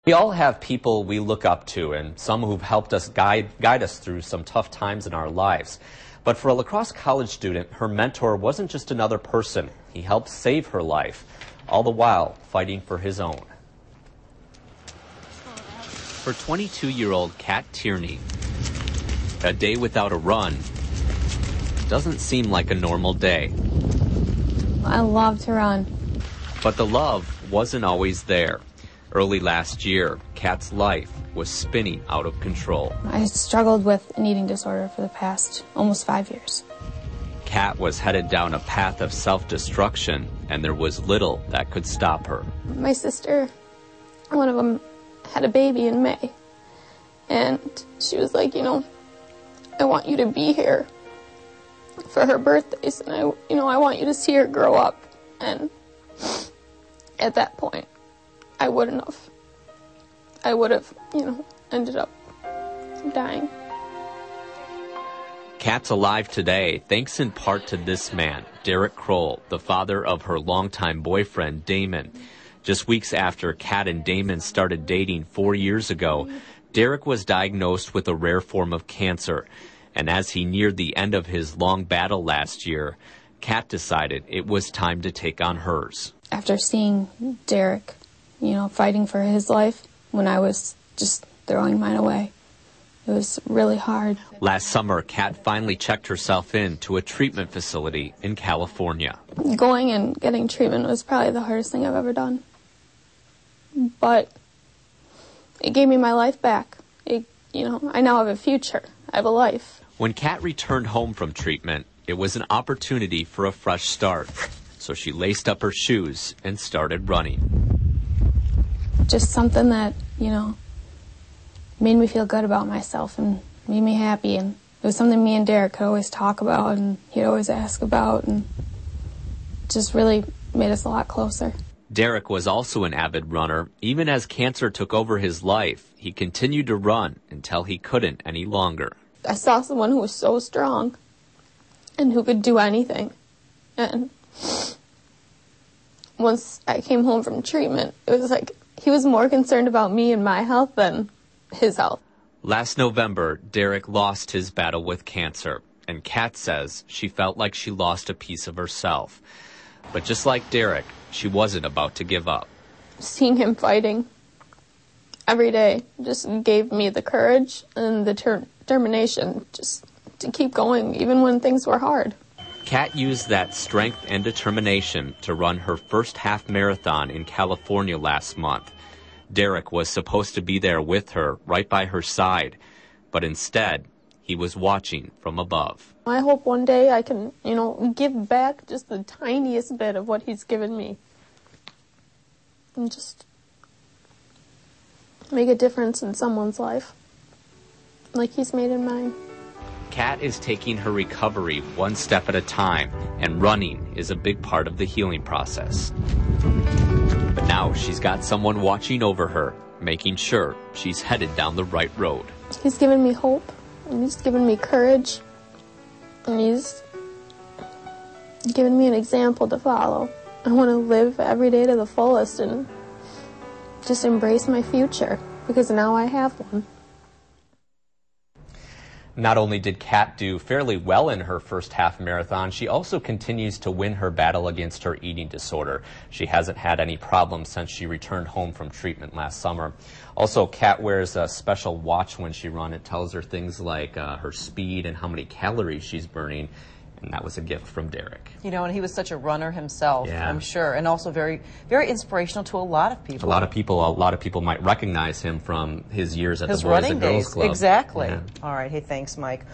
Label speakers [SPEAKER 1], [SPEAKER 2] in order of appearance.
[SPEAKER 1] We all have people we look up to and some who've helped us guide us through some tough times in our lives. But for a La Crosse College student, her mentor wasn't just another person. He helped save her life, all the while fighting for his own. For 22-year-old Kat Tierney, a day without a run doesn't seem like a normal day.
[SPEAKER 2] I love to run.
[SPEAKER 1] But the love wasn't always there. Early last year, Kat's life was spinning out of control.
[SPEAKER 2] I struggled with an eating disorder for the past almost 5 years.
[SPEAKER 1] Kat was headed down a path of self-destruction, and there was little that could stop her.
[SPEAKER 2] My sister, one of them, had a baby in May, and she was like, I want you to be here for her birthdays, and I want you to see her grow up. And at that point, I would have, ended up dying.
[SPEAKER 1] Kat's alive today thanks in part to this man, Derek Kroll, the father of her longtime boyfriend, Damon. Just weeks after Kat and Damon started dating 4 years ago, Derek was diagnosed with a rare form of cancer. And as he neared the end of his long battle last year, Kat decided it was time to take on hers.
[SPEAKER 2] After seeing Derek, fighting for his life when I was just throwing mine away, it was really hard.
[SPEAKER 1] Last summer, Kat finally checked herself in to a treatment facility in California.
[SPEAKER 2] Going and getting treatment was probably the hardest thing I've ever done. But it gave me my life back. I now have a future. I have a life.
[SPEAKER 1] When Kat returned home from treatment, it was an opportunity for a fresh start. So she laced up her shoes and started running.
[SPEAKER 2] Just something that, made me feel good about myself and made me happy. And it was something me and Derek could always talk about and he'd always ask about, and just really made us a lot closer.
[SPEAKER 1] Derek was also an avid runner. Even as cancer took over his life, he continued to run until he couldn't any longer.
[SPEAKER 2] I saw someone who was so strong and who could do anything. And once I came home from treatment, it was like he was more concerned about me and my health than his health.
[SPEAKER 1] Last November, Derek lost his battle with cancer, and Kat says she felt like she lost a piece of herself. But just like Derek, she wasn't about to give up.
[SPEAKER 2] Seeing him fighting every day just gave me the courage and the determination just to keep going, even when things were hard.
[SPEAKER 1] Kat used that strength and determination to run her first half marathon in California last month. Derek was supposed to be there with her, right by her side, but instead, he was watching from above.
[SPEAKER 2] I hope one day I can, give back just the tiniest bit of what he's given me. And just make a difference in someone's life, like he's made in mine.
[SPEAKER 1] Kat is taking her recovery one step at a time, and running is a big part of the healing process. But now she's got someone watching over her, making sure she's headed down the right road.
[SPEAKER 2] He's given me hope, and he's given me courage, and he's given me an example to follow. I want to live every day to the fullest and just embrace my future, because now I have one. Not only did Kat do fairly well in her first half marathon, she also continues to win her battle against her eating disorder. She hasn't had any problems since she returned home from treatment last summer. Also, Kat wears a special watch when she runs. It tells her things like her speed and how many calories she's burning. And that was a gift from Derek.
[SPEAKER 3] And he was such a runner himself,
[SPEAKER 1] yeah.
[SPEAKER 3] I'm sure, and also very, very inspirational to a lot of people.
[SPEAKER 1] A lot of people might recognize him from his years at the Boys
[SPEAKER 3] running
[SPEAKER 1] and Girls
[SPEAKER 3] days.
[SPEAKER 1] Club.
[SPEAKER 3] Exactly.
[SPEAKER 1] Yeah.
[SPEAKER 3] All right. Hey, thanks, Mike.